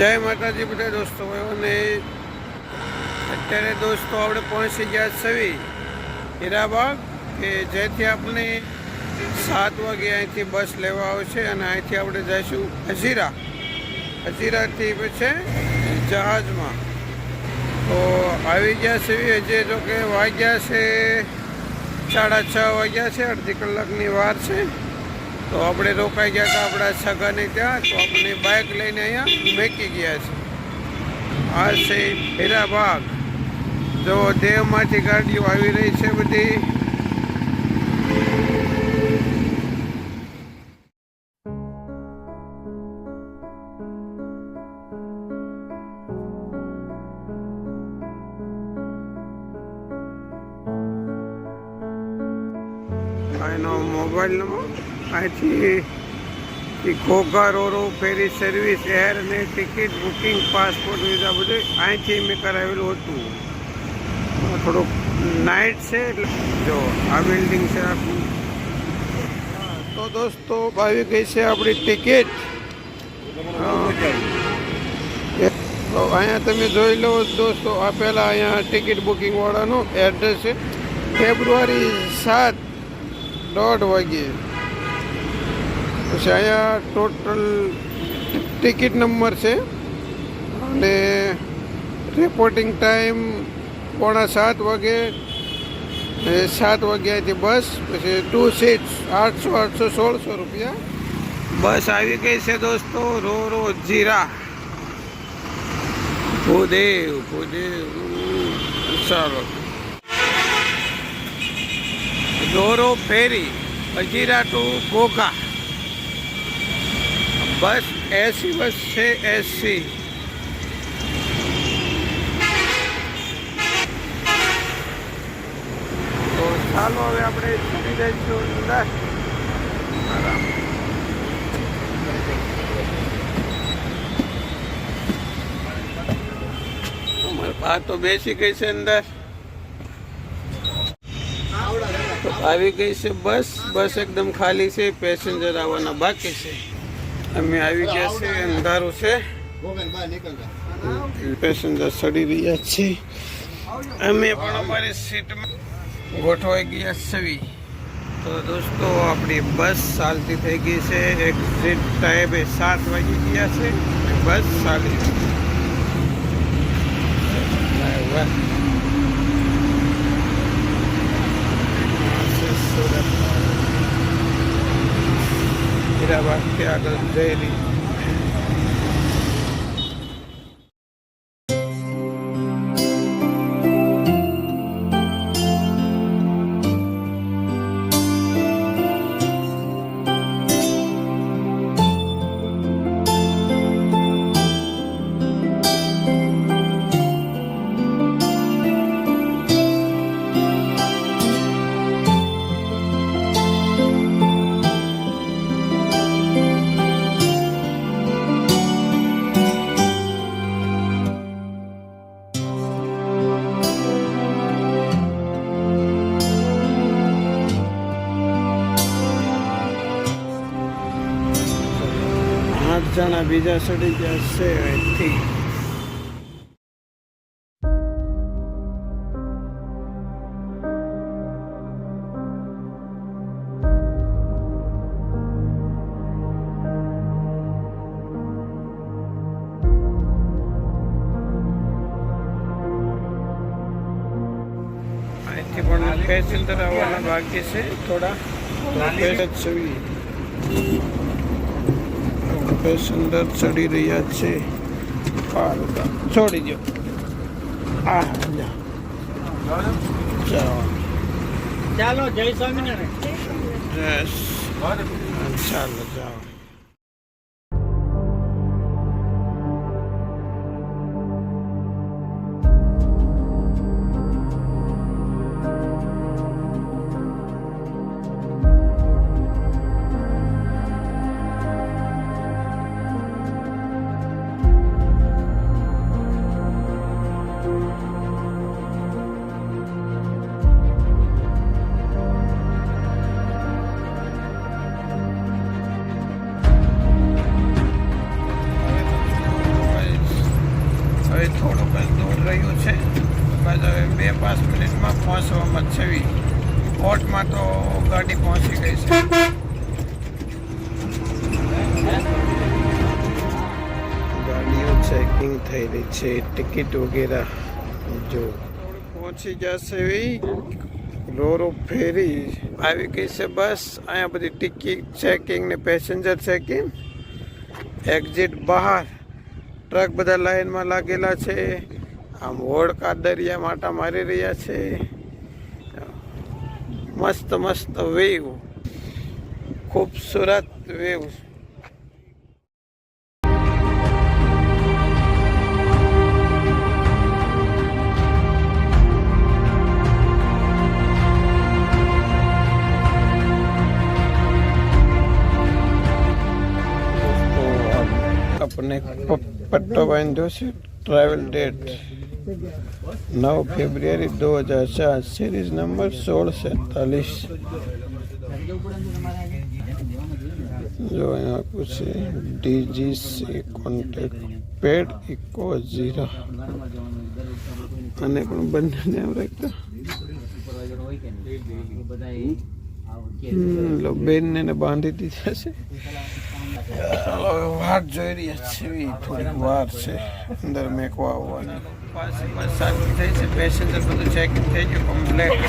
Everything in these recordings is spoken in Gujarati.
જય માતાજી બધા દોસ્તો અને અત્યારે દોસ્તો આપણે પહોંચી ગયા સવી હીરાબાગ કે જેથી આપણે 7 વાગે અહીંથી બસ લેવા આવશે અને અહીંથી આપણે જઈશું હજીરાથી પછી જહાજમાં. તો આવી ગયા સવી હજી જો કે વાગ્યા છે 6:30 વાગ્યા છે, અડધી કલાકની વાર છે. તો આપણે રોકાઈ ગયા હતા આપણા સગાને ત્યાં, તો આપણે બાઇક લઈને અહીંયા મેકી ગયા છે. આ છે હીરાબાગ. જો દેવમાંથી ગાડીઓ આવી રહી છે બધી. એનો મોબાઈલ નંબર અહીંથી ઘોઘા રોરો ફેરી સર્વિસ એર અને ટિકિટ બુકિંગ પાસપોર્ટ વિઝા બધું અહીંથી મેં કરાવેલું હતું. થોડુંક નાઇટ છે એટલે જો આ બિલ્ડિંગ છે આખું. તો દોસ્તો આવી ગઈ છે આપણી ટિકિટ. તો અહીંયા તમે જોઈ લો દોસ્તો, આ પહેલાં અહીંયા ટિકિટ બુકિંગ વાળાનું એડ્રેસ છે. ફેબ્રુઆરી 7 1:30 વાગે. પછી અહીંયા ટોટલ ટિકિટ નંબર છે અને રિપોર્ટિંગ ટાઈમ 6:45 વાગે. 7 વાગે અહીંથી બસ, પછી 2 સીટ્સ 800-1600 રૂપિયા. બસ આવી ગઈ છે દોસ્તો. રો જીરા ભૂદેવ ચાલો રોરો ફેરી હજીરા ટુ ઘોઘા. બસ એસી બસ છે, એસી. તો ચાલો હવે આપણે ચડી જઈશું અંદર. અમારી બા તો બેસી ગઈ છે અંદર. આવી ગઈ છે બસ એકદમ ખાલી છે, પેસેન્જર આવવાના બાકી છે. અમે આવી ગયા છે, અંધારું છે, પેસેન્જર ચડી રહ્યા છે. અમે પણ અમારી સીટમાં ગોઠવાઈ ગયા સવી. તો દોસ્તો આપણી બસ ચાલતી થઈ ગઈ છે. એક્ઝિટ ટાઈમે 7 વાગી ગયા છે. બસ ચાલી હીરાબાગથી આગળ જઈ રહી. જણા બીજા ચડી ગયા છે અહીંથી. અહીંથી પણ પેસેન્જર આવવાના બાકી છે થોડા. પેસેન્જર ચડી રહ્યા છે. છોડી દો. ચાલો જય સ્વામિનારાયણ. ચાલો જાઓ. થોડુંક જ દૂર રહ્યું છે, બસ હવે 2-5 મિનિટમાં પહોંચવામાં જ છે. કોર્ટમાં તો ગાડી પહોંચી ગઈ છે. ગાડીઓ ચેકિંગ થઈ રહી છે, ટિકિટ વગેરે જો પહોંચી જશે. રોરો ફેરી આવી ગઈ છે બસ. અહીંયા બધી ટિકિટ ચેકિંગ ને પેસેન્જર ચેકિંગ. એક્ઝિટ બહાર ટ્રક બધા લાઈનમાં લાગેલા છે. આમ હોડકા દરિયા માટા મારી રહ્યા છે. મસ્ત મસ્ત વેવ, ખૂબસૂરત વેવ. अपने पट्टो बांधो से ट्रैवल डेट 9 फरवरी 2004, सीरीज नंबर 1647. जो यहाँ कुछ DGC कॉन्टेक्ट पेड इको 0 અને પણ બંને રાખતા બેનને બાંધી દીધા છે. ચાલો વાત જોઈ રહ્યા છીએ. થોડીક વાર છે અંદર મેકવા આવવાની. પાછી બસ ચાલુ થઈ છે. પેસેન્જર બધું ચેકિંગ થઈ ગયું કમ્પ્લેટ.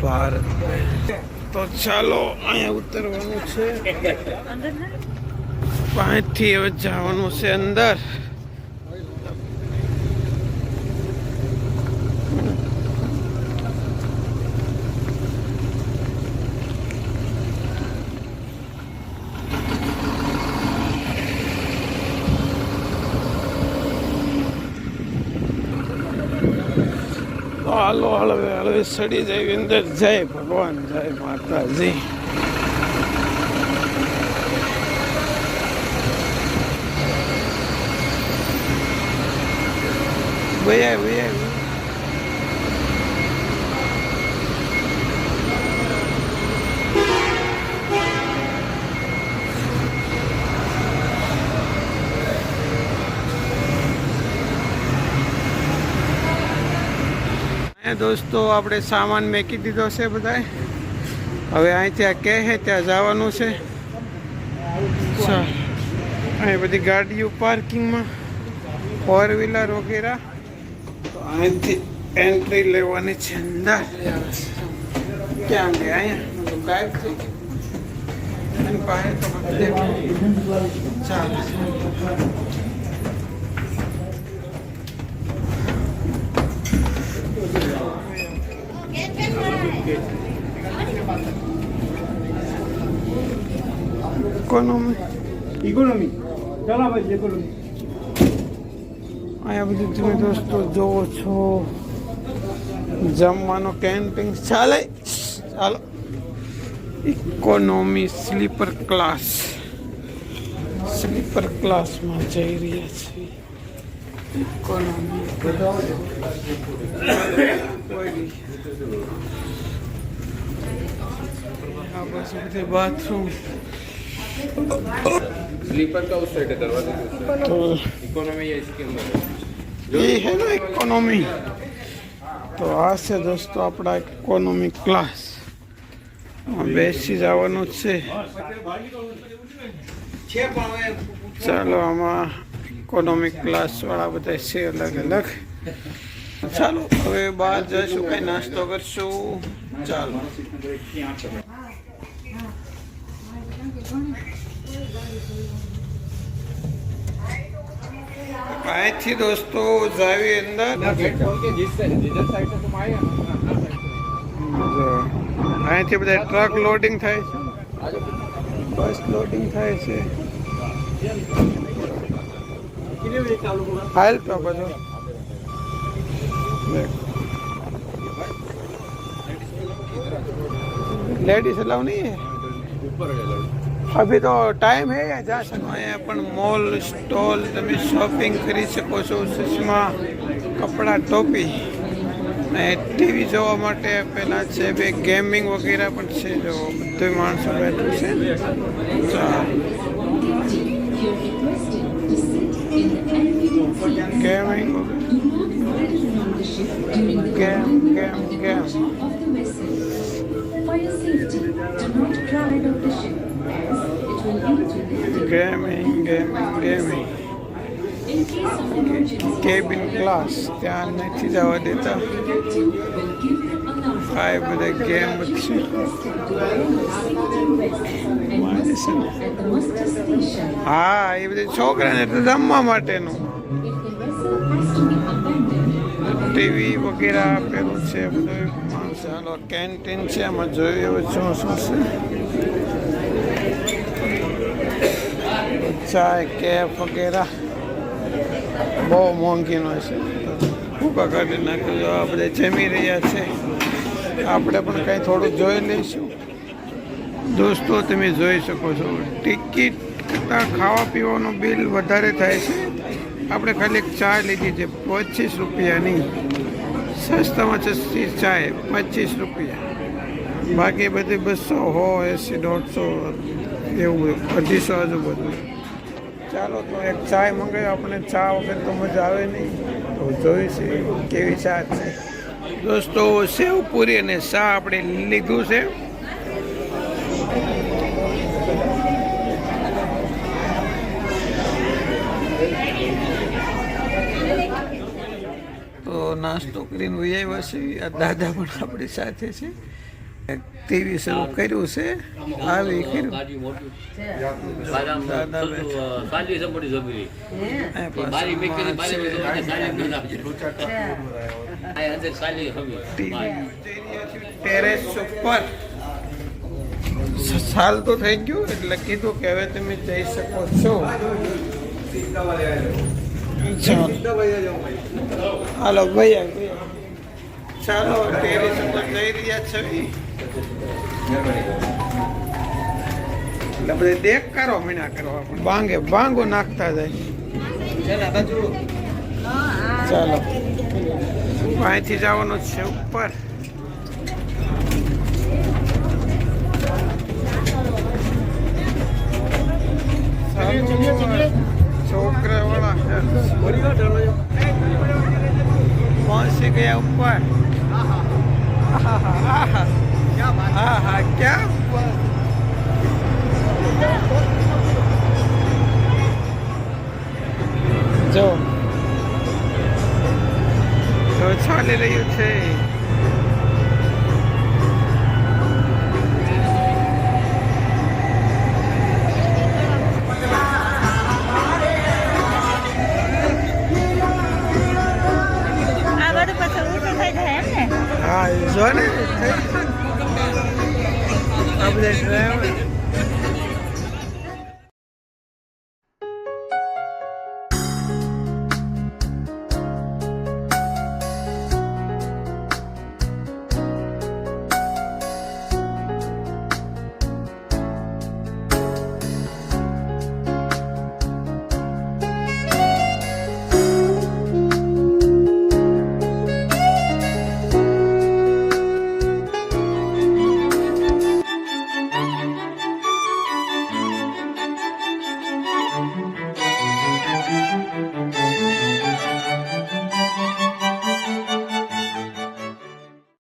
ભારત તો ચાલો અહીંયા ઉતરવાનું છે. અહીંથી હવે જવાનું છે અંદર. હાલો હળવે હળવે સડી જાય અંદર. જય ભગવાન, જય માતાજી. ભૈયા ભૈયા દોસ્તો આપણે સામાન મેકી દીધો છે બધાએ. હવે અહીંથી આ કહે ત્યાં જવાનું છે. અહીં બધી ગાડીઓ પાર્કિંગમાં, 4 વ્હીલર વગેરે. તો અહીંથી એન્ટ્રી લેવાની છે અંદર. ક્યાં ગયા? અહીંયા ગાયબ થઈ ગઈ. બહાર તો ચાલો. ઇકોનોમી ચાલો ભાઈ. ઇકોનોમી અહીંયા બધું તમે દોસ્તો જોવો છો. જમવાનો કેમ્પિંગ ચાલે. ચાલો ઇકોનોમી સ્લીપર ક્લાસ. સ્લીપર ક્લાસમાં જઈ રહ્યા છીએ. ઇકોનોમી આ પાસે बाथरूम. स्लीपर का उस साइड है दरवाजे तो इकोनॉमी या इसके अंदर ये है ना इकोनॉमी. तो આ છે દોસ્તો આપણા ઇકોનોમી ક્લાસ. બેસી જવાનું છે. ચાલો આમાં ઇકોનોમી ક્લાસ વાળા બધા છે અલગ અલગ. ચાલો હવે બહાર જઈશું, કઈ નાસ્તો કરશું. ચાલો અહીંથી દોસ્તો જાવી અંદર. અહીંથી બધા ટ્રક લોડિંગ થાય છે, બસ લોડિંગ થાય છે. હાલ તો બધું लेडीज अलाउ नहीं है अभी तो टाइम है या जा सको. અહીંયા પણ મોલ સ્ટોલ તમે શોપિંગ કરી શકો છો. ચશ્મા, કપડા, ટોપી ને ટીવી જોવા માટે પેલા છે બે ગેમિંગ વગેરે પણ છે. જો બધું માણસો બેઠું છે. Gaming game gaming cabin class ત્યાં નથી જવા દેતા. આ બધા ગેમ છે. હા એ બધી છોકરાને તો રમવા માટેનું ટીવી વગેરે આપેલું છે બધું. ચાલો કેન્ટીન છે, આમાં જોઈએ હવે શું છે. ચાય કેફ વગેરે બહુ મોંઘીનો છે. ભૂકા કાઢી નાખ્યું. આ બધા જમી રહ્યા છે. આપણે પણ કંઈ થોડું જોઈ લઈશું. દોસ્તો તમે જોઈ શકો છો ટિકિટ કરતાં ખાવા પીવાનું બિલ વધારે થાય છે. આપણે ખાલી એક ચા લીધી છે 25 રૂપિયાની. સસ્તામાં સસ્તી ચાય 25 રૂપિયા. બાકી બધી 200 80 150 એવું 250 આજુબાજુ. ચાલો તો એક ચાય મંગાવી. આપણે ચા વગર તો મજા આવે નહીં. તો જોઈશે કેવી ચા છે. દોસ્તો સેવ પૂરી અને ચા આપણે લીધું છે. તો નાસ્તો કરીને વૈયા છે. આ દાદા પણ આપણી સાથે છે. ટીવી શરૂ કર્યું છે. આવી કર્યું દાદા ટેરેસ ઉપર સાલ તો થઈ ગયું એટલે કીધું કે હવે તમે જઈ શકો છો. હાલો ભાઈ ચાલો ટેરેસ ઉપર જઈ રહ્યા છે. એટલે બધે દેખ કરો મીના કરવા બાંગે બાંગો નાખતા જાય. ચાલો અહીંથી જવાનું છે ઉપર. છોકરા વાળા પહોંચી ગયા ઉપર. હા હા ક્યાં જો તો ચાલી રહ્યું છે. હા જો ને આપણે ડ્રાઈવર